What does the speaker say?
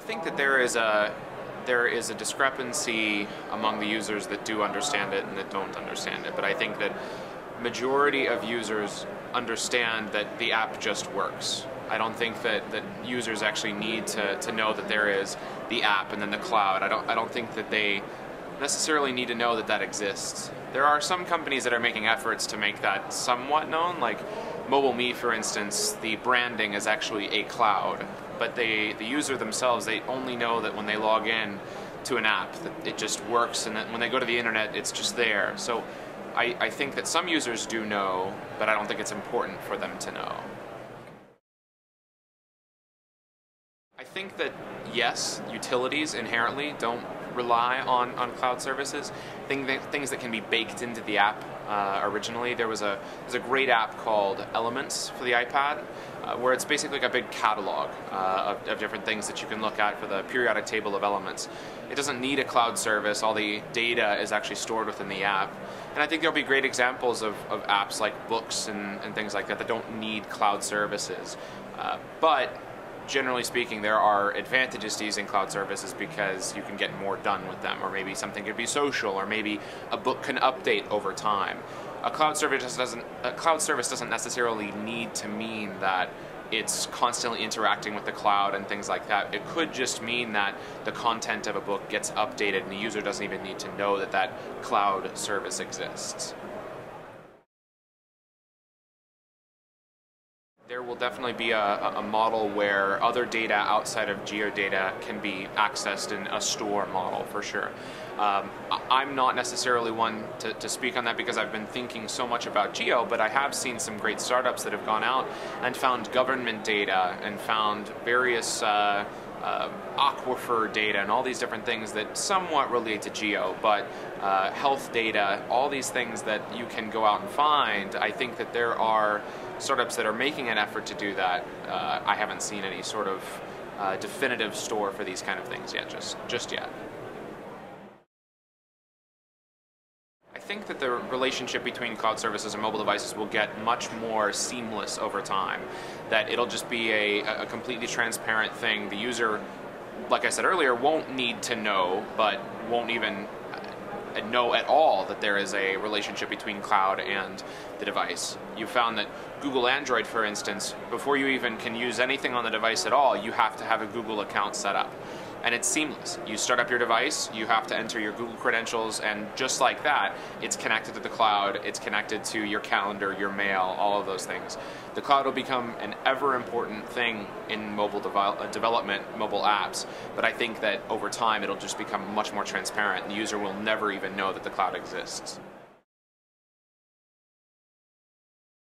think that there is a discrepancy among the users that do understand it and that don't understand it. But I think that majority of users understand that the app just works. I don't think that users actually need to know that there is the app and then the cloud. I don't think that they necessarily need to know that that exists. There are some companies that are making efforts to make that somewhat known, like MobileMe, for instance. The branding is actually a cloud, but the user themselves, they only know that when they log in to an app that it just works, and that when they go to the internet it's just there. So I think that some users do know, but I don't think it's important for them to know. I think that, yes, utilities inherently don't rely on cloud services. Things that can be baked into the app originally. There's a great app called Elements for the iPad, where it's basically like a big catalog of different things that you can look at for the periodic table of elements. It doesn't need a cloud service. All the data is actually stored within the app. And I think there'll be great examples of apps like books and things like that don't need cloud services. But generally speaking, there are advantages to using cloud services because you can get more done with them, or maybe something could be social, or maybe a book can update over time. A cloud service doesn't necessarily need to mean that it's constantly interacting with the cloud and things like that. It could just mean that the content of a book gets updated and the user doesn't even need to know that that cloud service exists. There will definitely be a model where other data outside of geodata can be accessed in a store model, for sure. I'm not necessarily one to speak on that because I've been thinking so much about geo, but I have seen some great startups that have gone out and found government data and found various aquifer data and all these different things that somewhat relate to geo, but health data, all these things that you can go out and find. I think that there are startups that are making an effort to do that. I haven't seen any sort of definitive store for these kind of things yet, just yet. I think that the relationship between cloud services and mobile devices will get much more seamless over time. That it'll just be a completely transparent thing. The user, like I said earlier, won't need to know, but won't even know at all that there is a relationship between cloud and the device. You found that Google Android, for instance, before you even can use anything on the device at all, you have to have a Google account set up. And it's seamless. You start up your device, you have to enter your Google credentials, and just like that, it's connected to the cloud, it's connected to your calendar, your mail, all of those things. The cloud will become an ever important thing in mobile development, mobile apps, but I think that over time it'll just become much more transparent and the user will never even know that the cloud exists.